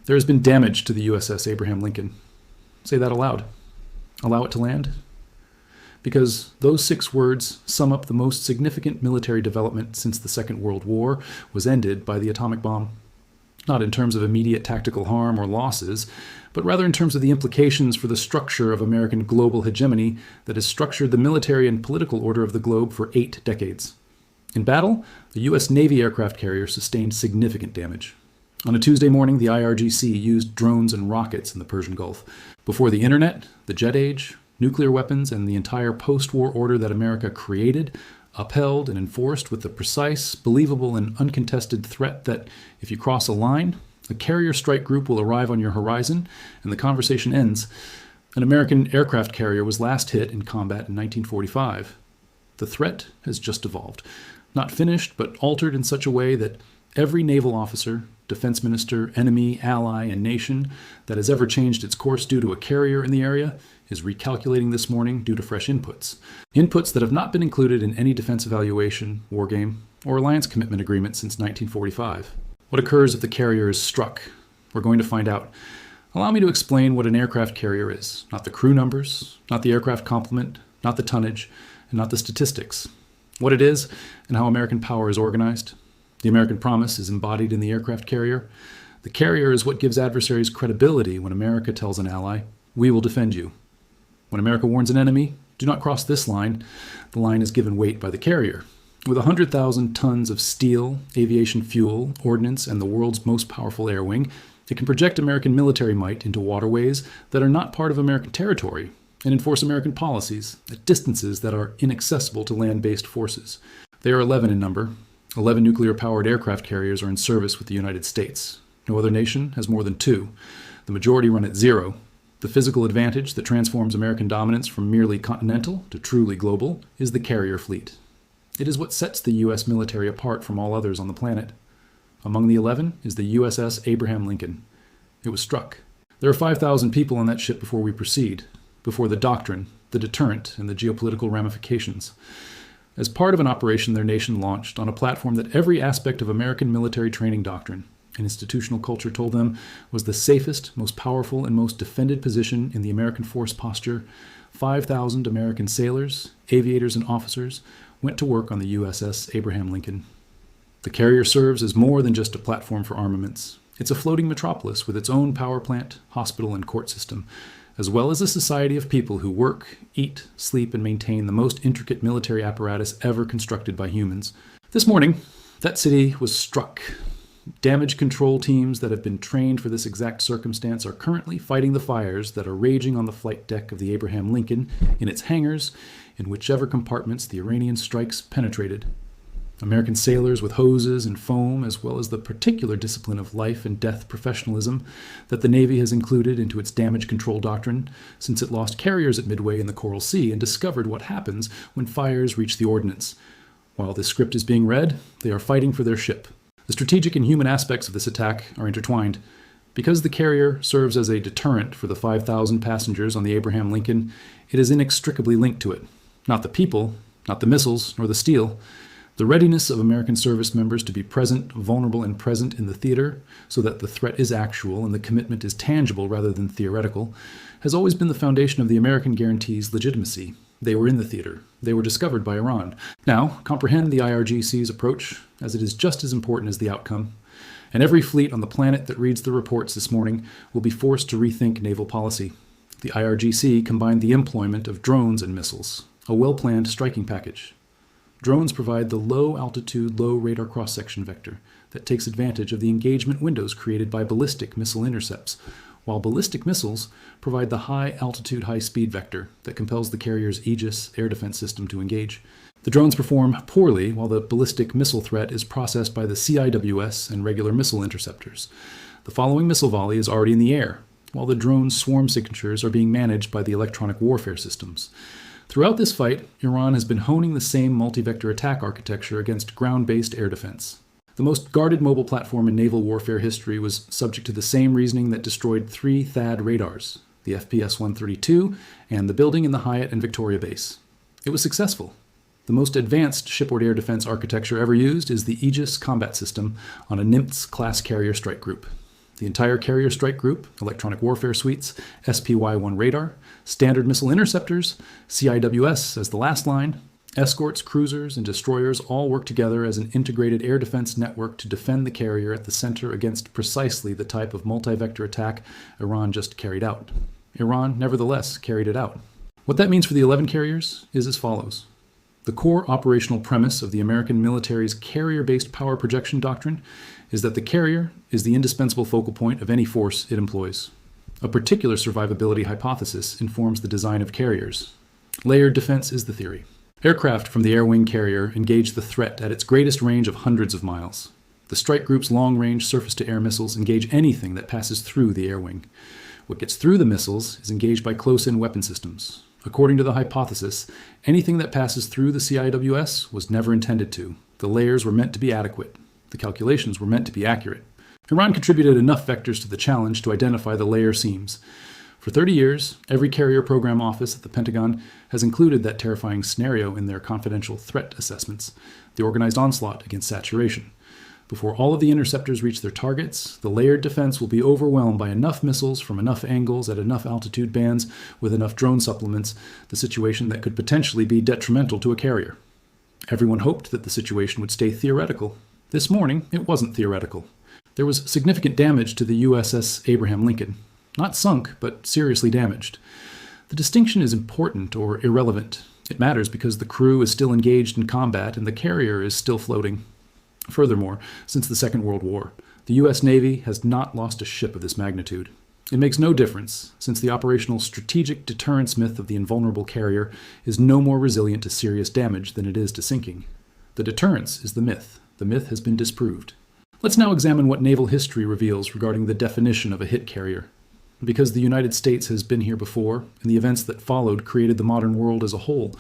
There has been damage to the USS Abraham Lincoln. Say that aloud. Allow it to land? Because those 6 words sum up the most significant military development since the Second World War was ended by the atomic bomb. Not in terms of immediate tactical harm or losses, but rather in terms of the implications for the structure of American global hegemony that has structured the military and political order of the globe for 8 decades. In battle, the U.S. Navy aircraft carrier sustained significant damage. On a Tuesday morning, the IRGC used drones and rockets in the Persian Gulf. Before the internet, the jet age, nuclear weapons, and the entire post-war order that America created, upheld, and enforced with the precise, believable, and uncontested threat that if you cross a line, a carrier strike group will arrive on your horizon, and the conversation ends. An American aircraft carrier was last hit in combat in 1945. The threat has just evolved. Not finished, but altered in such a way that every naval officer, defense minister, enemy, ally, and nation that has ever changed its course due to a carrier in the area is recalculating this morning due to fresh inputs. Inputs that have not been included in any defense evaluation, wargame, or alliance commitment agreement since 1945. What occurs if the carrier is struck? We're going to find out. Allow me to explain what an aircraft carrier is. Not the crew numbers, not the aircraft complement, not the tonnage, and not the statistics. What it is and how American power is organized. The American promise is embodied in the aircraft carrier. The carrier is what gives adversaries credibility when America tells an ally, "We will defend you." When America warns an enemy, "Do not cross this line," the line is given weight by the carrier. With 100,000 tons of steel, aviation fuel, ordnance, and the world's most powerful air wing, it can project American military might into waterways that are not part of American territory and enforce American policies at distances that are inaccessible to land-based forces. They are 11 in number. 11 nuclear-powered aircraft carriers are in service with the United States. No other nation has more than 2. The majority run at 0. The physical advantage that transforms American dominance from merely continental to truly global is the carrier fleet. It is what sets the U.S. military apart from all others on the planet. Among the 11 is the USS Abraham Lincoln. It was struck. There are 5,000 people on that ship before we proceed, before the doctrine, the deterrent, and the geopolitical ramifications. As part of an operation their nation launched on a platform that every aspect of American military training doctrine and institutional culture told them was the safest, most powerful, and most defended position in the American force posture, 5,000 American sailors, aviators, and officers went to work on the USS Abraham Lincoln. The carrier serves as more than just a platform for armaments. It's a floating metropolis with its own power plant, hospital, and court system, as well as a society of people who work, eat, sleep, and maintain the most intricate military apparatus ever constructed by humans. This morning, that city was struck. Damage control teams that have been trained for this exact circumstance are currently fighting the fires that are raging on the flight deck of the Abraham Lincoln, in its hangars, in whichever compartments the Iranian strikes penetrated. American sailors with hoses and foam, as well as the particular discipline of life and death professionalism that the Navy has included into its damage control doctrine since it lost carriers at Midway in the Coral Sea and discovered what happens when fires reach the ordnance. While this script is being read, they are fighting for their ship. The strategic and human aspects of this attack are intertwined. Because the carrier serves as a deterrent for the 5,000 passengers on the Abraham Lincoln, it is inextricably linked to it. Not the people, not the missiles, nor the steel. The readiness of American service members to be present, vulnerable, and present in the theater, so that the threat is actual and the commitment is tangible rather than theoretical, has always been the foundation of the American guarantee's legitimacy. They were in the theater. They were discovered by Iran. Now, comprehend the IRGC's approach, as it is just as important as the outcome. And every fleet on the planet that reads the reports this morning will be forced to rethink naval policy. The IRGC combined the employment of drones and missiles, a well-planned striking package. Drones provide the low-altitude, low-radar cross-section vector that takes advantage of the engagement windows created by ballistic missile intercepts, while ballistic missiles provide the high-altitude, high-speed vector that compels the carrier's Aegis air defense system to engage. The drones perform poorly, while the ballistic missile threat is processed by the CIWS and regular missile interceptors. The following missile volley is already in the air, while the drone's swarm signatures are being managed by the electronic warfare systems. Throughout this fight, Iran has been honing the same multi-vector attack architecture against ground-based air defense. The most guarded mobile platform in naval warfare history was subject to the same reasoning that destroyed 3 THAAD radars, the FPS-132 and the building in the Hyatt and Victoria base. It was successful. The most advanced shipboard air defense architecture ever used is the Aegis combat system on a Nimitz-class carrier strike group. the entire carrier strike group, electronic warfare suites, SPY-1 radar, standard missile interceptors, CIWS as the last line, escorts, cruisers, and destroyers all work together as an integrated air defense network to defend the carrier at the center against precisely the type of multi-vector attack Iran just carried out. Iran, nevertheless, carried it out. What that means for the 11 carriers is as follows. The core operational premise of the American military's carrier-based power projection doctrine is that the carrier is the indispensable focal point of any force it employs. A particular survivability hypothesis informs the design of carriers. Layered defense is the theory. Aircraft from the air wing carrier engage the threat at its greatest range of hundreds of miles. The strike group's long-range surface-to-air missiles engage anything that passes through the air wing. What gets through the missiles is engaged by close-in weapon systems. According to the hypothesis, anything that passes through the CIWS was never intended to. The layers were meant to be adequate. The calculations were meant to be accurate. Iran contributed enough vectors to the challenge to identify the layer seams. For 30 years, every carrier program office at the Pentagon has included that terrifying scenario in their confidential threat assessments, the organized onslaught against saturation. Before all of the interceptors reach their targets, the layered defense will be overwhelmed by enough missiles from enough angles at enough altitude bands with enough drone supplements, the situation that could potentially be detrimental to a carrier. Everyone hoped that the situation would stay theoretical. This morning, it wasn't theoretical. There was significant damage to the USS Abraham Lincoln. Not sunk, but seriously damaged. The distinction is important or irrelevant. It matters because the crew is still engaged in combat and the carrier is still floating. Furthermore, since the Second World War, the U.S. Navy has not lost a ship of this magnitude. It makes no difference, since the operational strategic deterrence myth of the invulnerable carrier is no more resilient to serious damage than it is to sinking. The deterrence is the myth. The myth has been disproved. Let's now examine what naval history reveals regarding the definition of a hit carrier. Because the United States has been here before, and the events that followed created the modern world as a whole.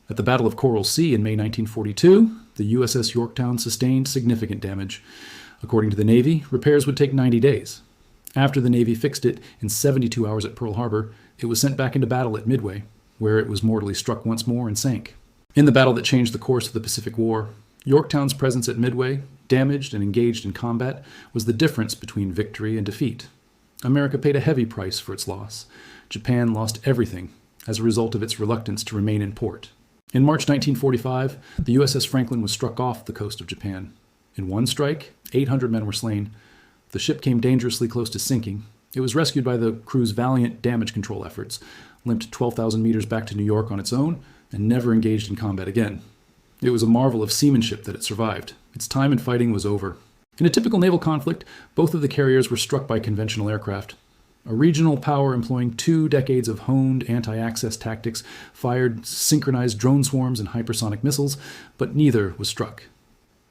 At the Battle of Coral Sea in May 1942, the USS Yorktown sustained significant damage. According to the Navy, repairs would take 90 days. After the Navy fixed it in 72 hours at Pearl Harbor, it was sent back into battle at Midway, where it was mortally struck once more and sank. In the battle that changed the course of the Pacific War, Yorktown's presence at Midway, damaged and engaged in combat, was the difference between victory and defeat. America paid a heavy price for its loss. Japan lost everything as a result of its reluctance to remain in port. In March 1945, the USS Franklin was struck off the coast of Japan. In one strike, 800 men were slain. The ship came dangerously close to sinking. It was rescued by the crew's valiant damage control efforts, limped 12,000 meters back to New York on its own, and never engaged in combat again. It was a marvel of seamanship that it survived. Its time in fighting was over. In a typical naval conflict, both of the carriers were struck by conventional aircraft. A regional power employing 2 decades of honed anti-access tactics fired synchronized drone swarms and hypersonic missiles, but neither was struck.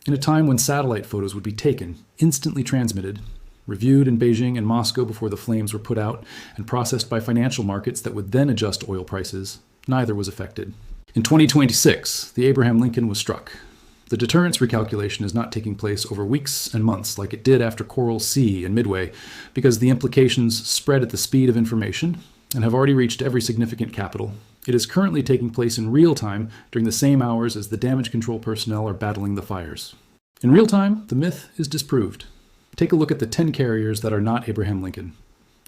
In a time when satellite photos would be taken, instantly transmitted, reviewed in Beijing and Moscow before the flames were put out, and processed by financial markets that would then adjust oil prices, neither was affected. In 2026, the Abraham Lincoln was struck. The deterrence recalculation is not taking place over weeks and months like it did after Coral Sea and Midway, because the implications spread at the speed of information and have already reached every significant capital. It is currently taking place in real time during the same hours as the damage control personnel are battling the fires. In real time, the myth is disproved. Take a look at the 10 carriers that are not Abraham Lincoln.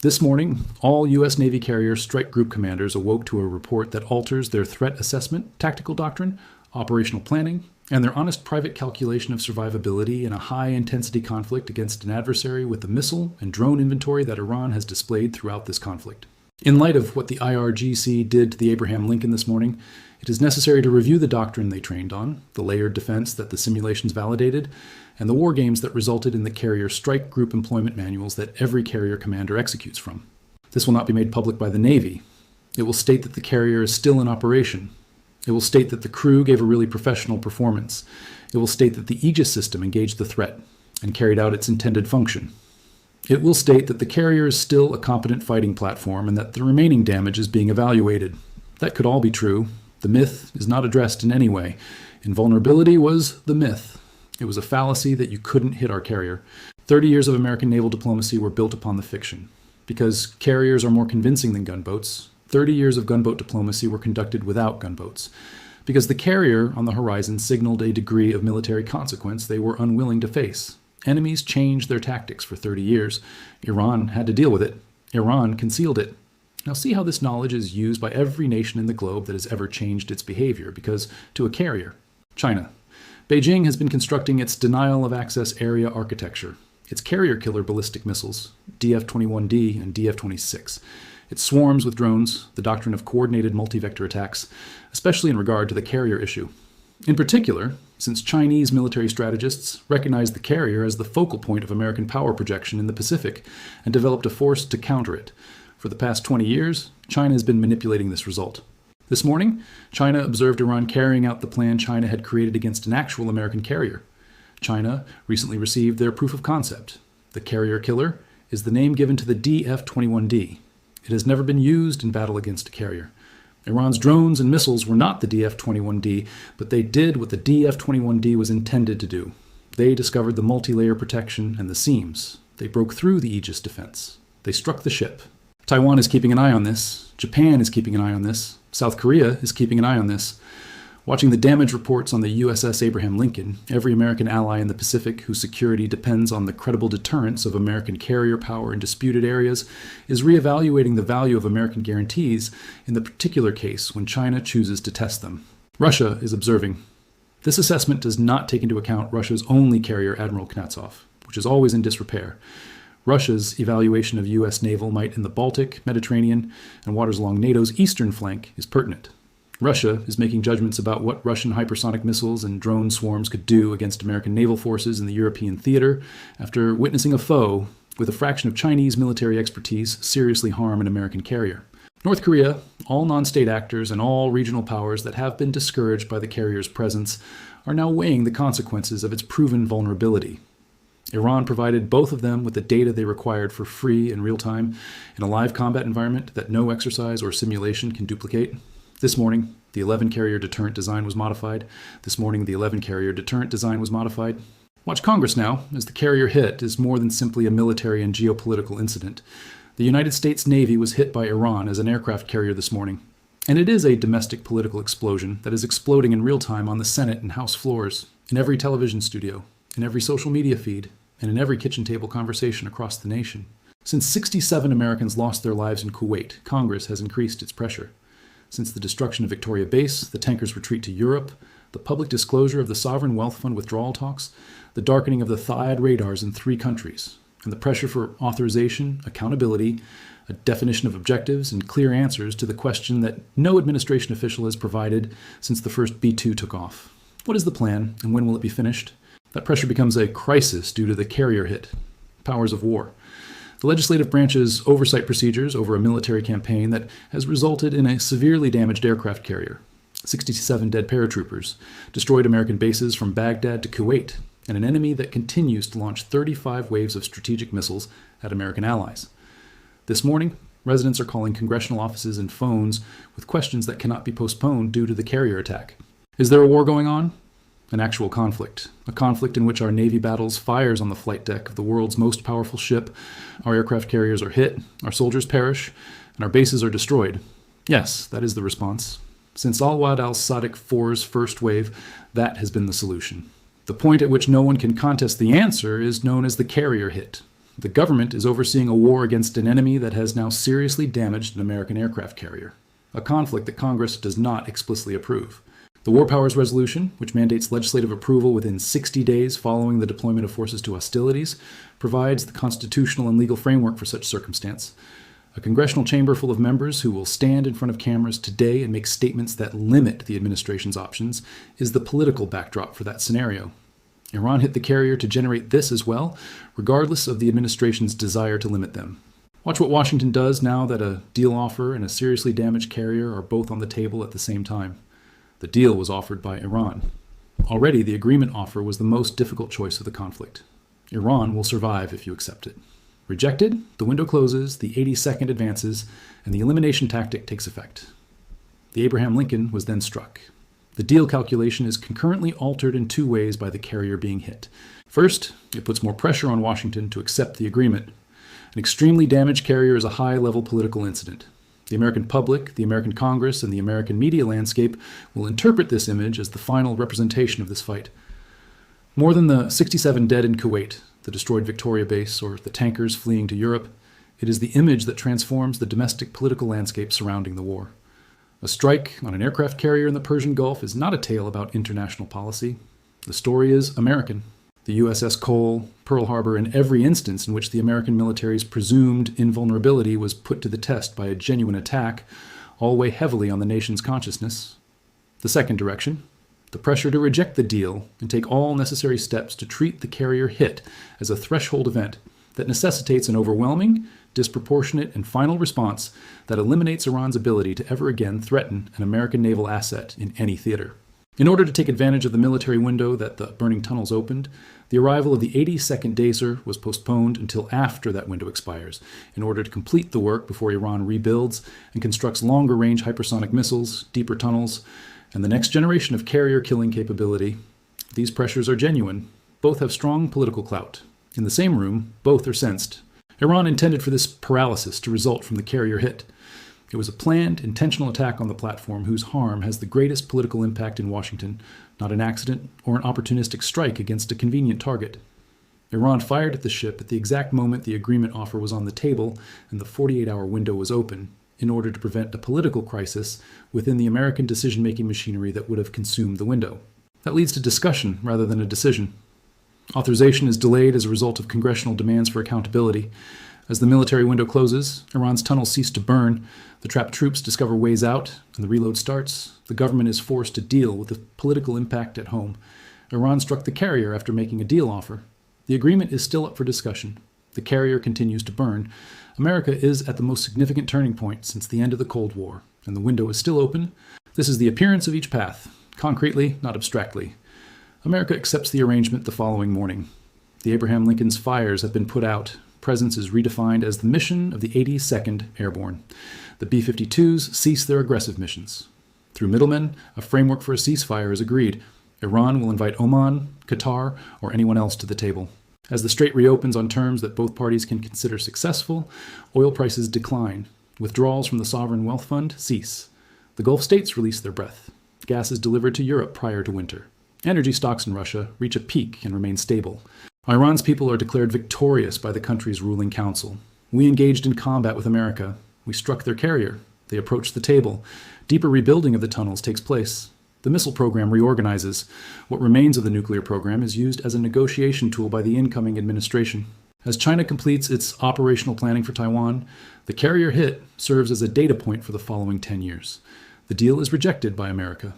This morning, all U.S. Navy carrier strike group commanders awoke to a report that alters their threat assessment, tactical doctrine, operational planning, and their honest private calculation of survivability in a high-intensity conflict against an adversary with the missile and drone inventory that Iran has displayed throughout this conflict. In light of what the IRGC did to the Abraham Lincoln this morning, it is necessary to review the doctrine they trained on, the layered defense that the simulations validated, and the war games that resulted in the carrier strike group employment manuals that every carrier commander executes from. This will not be made public by the Navy. It will state that the carrier is still in operation. It will state that the crew gave a really professional performance. It will state that the Aegis system engaged the threat and carried out its intended function. It will state that the carrier is still a competent fighting platform and that the remaining damage is being evaluated. That could all be true. The myth is not addressed in any way. Invulnerability was the myth. It was a fallacy that you couldn't hit our carrier. 30 years of American naval diplomacy were built upon the fiction. Because carriers are more convincing than gunboats, 30 years of gunboat diplomacy were conducted without gunboats. Because the carrier on the horizon signaled a degree of military consequence they were unwilling to face. Enemies changed their tactics for 30 years. Iran had to deal with it. Iran concealed it. Now see how this knowledge is used by every nation in the globe that has ever changed its behavior, because to a carrier, China, Beijing has been constructing its denial of access area architecture, its carrier killer ballistic missiles, DF-21D and DF-26. It swarms with drones, the doctrine of coordinated multi-vector attacks, especially in regard to the carrier issue. In particular, since Chinese military strategists recognized the carrier as the focal point of American power projection in the Pacific and developed a force to counter it. For the past 20 years, China has been manipulating this result. This morning, China observed Iran carrying out the plan China had created against an actual American carrier. China recently received their proof of concept. The carrier killer is the name given to the DF-21D. It has never been used in battle against a carrier. Iran's drones and missiles were not the DF-21D, but they did what the DF-21D was intended to do. They discovered the multi-layer protection and the seams. They broke through the Aegis defense. They struck the ship. Taiwan is keeping an eye on this. Japan is keeping an eye on this. South Korea is keeping an eye on this. Watching the damage reports on the USS Abraham Lincoln, every American ally in the Pacific whose security depends on the credible deterrence of American carrier power in disputed areas is reevaluating the value of American guarantees in the particular case when China chooses to test them. Russia is observing. This assessment does not take into account Russia's only carrier, Admiral Knatsov, which is always in disrepair. Russia's evaluation of U.S. naval might in the Baltic, Mediterranean, and waters along NATO's eastern flank is pertinent. Russia is making judgments about what Russian hypersonic missiles and drone swarms could do against American naval forces in the European theater after witnessing a foe with a fraction of Chinese military expertise seriously harm an American carrier. North Korea, all non-state actors, and all regional powers that have been discouraged by the carrier's presence are now weighing the consequences of its proven vulnerability. Iran provided both of them with the data they required for free and real time in a live combat environment that no exercise or simulation can duplicate. This morning, the 11-carrier deterrent design was modified. This morning, the 11-carrier deterrent design was modified. Watch Congress now, as the carrier hit is more than simply a military and geopolitical incident. The United States Navy was hit by Iran as an aircraft carrier this morning. And it is a domestic political explosion that is exploding in real time on the Senate and House floors, in every television studio, in every social media feed, and in every kitchen table conversation across the nation. Since 67 Americans lost their lives in Kuwait, Congress has increased its pressure. Since the destruction of Victoria Base, the tanker's retreat to Europe, the public disclosure of the Sovereign Wealth Fund withdrawal talks, the darkening of the Thiad radars in 3 countries, and the pressure for authorization, accountability, a definition of objectives, and clear answers to the question that no administration official has provided since the first B-2 took off. What is the plan, and when will it be finished? That pressure becomes a crisis due to the carrier hit. Powers of war. The legislative branch's oversight procedures over a military campaign that has resulted in a severely damaged aircraft carrier, 67 dead paratroopers, destroyed American bases from Baghdad to Kuwait, and an enemy that continues to launch 35 waves of strategic missiles at American allies. This morning, residents are calling congressional offices and phones with questions that cannot be postponed due to the carrier attack. Is there a war going on? An actual conflict. A conflict in which our Navy battles fires on the flight deck of the world's most powerful ship, our aircraft carriers are hit, our soldiers perish, and our bases are destroyed. Yes, that is the response. Since Al-Wad al-Sadiq IV's first wave, that has been the solution. The point at which no one can contest the answer is known as the carrier hit. The government is overseeing a war against an enemy that has now seriously damaged an American aircraft carrier. A conflict that Congress does not explicitly approve. The War Powers Resolution, which mandates legislative approval within 60 days following the deployment of forces to hostilities, provides the constitutional and legal framework for such circumstance. A congressional chamber full of members who will stand in front of cameras today and make statements that limit the administration's options is the political backdrop for that scenario. Iran hit the carrier to generate this as well, regardless of the administration's desire to limit them. Watch what Washington does now that a deal offer and a seriously damaged carrier are both on the table at the same time. The deal was offered by Iran. Already, the agreement offer was the most difficult choice of the conflict. Iran will survive if you accept it. Rejected, the window closes, the 80-second advances, and the elimination tactic takes effect. The Abraham Lincoln was then struck. The deal calculation is concurrently altered in 2 ways by the carrier being hit. First, it puts more pressure on Washington to accept the agreement. An extremely damaged carrier is a high-level political incident. The American public, the American Congress, and the American media landscape will interpret this image as the final representation of this fight. More than the 67 dead in Kuwait, the destroyed Victoria base, or the tankers fleeing to Europe, it is the image that transforms the domestic political landscape surrounding the war. A strike on an aircraft carrier in the Persian Gulf is not a tale about international policy. The story is American. The USS Cole, Pearl Harbor, and every instance in which the American military's presumed invulnerability was put to the test by a genuine attack, all weigh heavily on the nation's consciousness. The second direction, the pressure to reject the deal and take all necessary steps to treat the carrier hit as a threshold event that necessitates an overwhelming, disproportionate, and final response that eliminates Iran's ability to ever again threaten an American naval asset in any theater. In order to take advantage of the military window that the burning tunnels opened, the arrival of the 82nd Dacer was postponed until after that window expires, in order to complete the work before Iran rebuilds and constructs longer-range hypersonic missiles, deeper tunnels, and the next generation of carrier-killing capability. These pressures are genuine. Both have strong political clout. In the same room, both are sensed. Iran intended for this paralysis to result from the carrier hit. It was a planned, intentional attack on the platform whose harm has the greatest political impact in Washington, not an accident or an opportunistic strike against a convenient target. Iran fired at the ship at the exact moment the agreement offer was on the table and the 48-hour window was open, in order to prevent a political crisis within the American decision-making machinery that would have consumed the window. That leads to discussion rather than a decision. Authorization is delayed as a result of congressional demands for accountability. As the military window closes, Iran's tunnels cease to burn, the trapped troops discover ways out, and the reload starts. The government is forced to deal with the political impact at home. Iran struck the carrier after making a deal offer. The agreement is still up for discussion. The carrier continues to burn. America is at the most significant turning point since the end of the Cold War, and the window is still open. This is the appearance of each path, concretely, not abstractly. America accepts the arrangement the following morning. The Abraham Lincoln's fires have been put out. Presence is redefined as the mission of the 82nd Airborne. The B-52s cease their aggressive missions. Through middlemen, a framework for a ceasefire is agreed. Iran will invite Oman, Qatar, or anyone else to the table. As the strait reopens on terms that both parties can consider successful, oil prices decline. Withdrawals from the Sovereign Wealth Fund cease. The Gulf states release their breath. Gas is delivered to Europe prior to winter. Energy stocks in Russia reach a peak and remain stable. Iran's people are declared victorious by the country's ruling council. We engaged in combat with America. We struck their carrier. They approached the table. Deeper rebuilding of the tunnels takes place. The missile program reorganizes. What remains of the nuclear program is used as a negotiation tool by the incoming administration. As China completes its operational planning for Taiwan, the carrier hit serves as a data point for the following 10 years. The deal is rejected by America.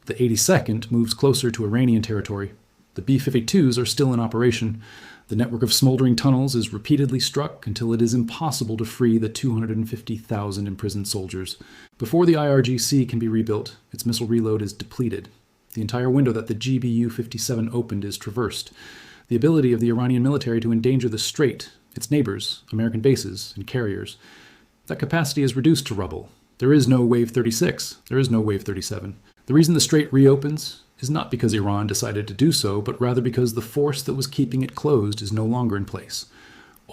The 82nd moves closer to Iranian territory. The B-52s are still in operation. The network of smoldering tunnels is repeatedly struck until it is impossible to free the 250,000 imprisoned soldiers. Before the IRGC can be rebuilt, its missile reload is depleted. The entire window that the GBU-57 opened is traversed. The ability of the Iranian military to endanger the strait, its neighbors, American bases, and carriers, that capacity is reduced to rubble. There is no Wave 36. There is no Wave 37. The reason the strait reopens is not because Iran decided to do so, but rather because the force that was keeping it closed is no longer in place.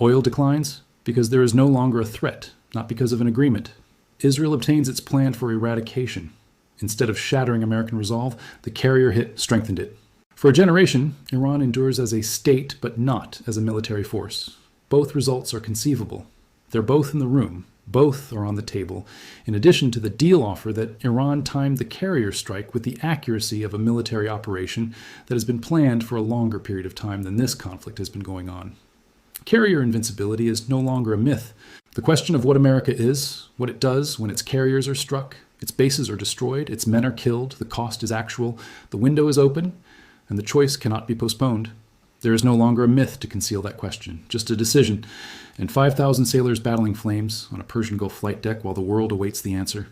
Oil declines because there is no longer a threat, not because of an agreement. Israel obtains its plan for eradication. Instead of shattering American resolve, the carrier hit strengthened it. For a generation, Iran endures as a state, but not as a military force. Both results are conceivable. They're both in the room. Both are on the table, in addition to the deal offer that Iran timed the carrier strike with the accuracy of a military operation that has been planned for a longer period of time than this conflict has been going on. Carrier invincibility is no longer a myth. The question of what America is, what it does when its carriers are struck, its bases are destroyed, its men are killed, the cost is actual, the window is open, and the choice cannot be postponed. There is no longer a myth to conceal that question, just a decision, and 5,000 sailors battling flames on a Persian Gulf flight deck while the world awaits the answer.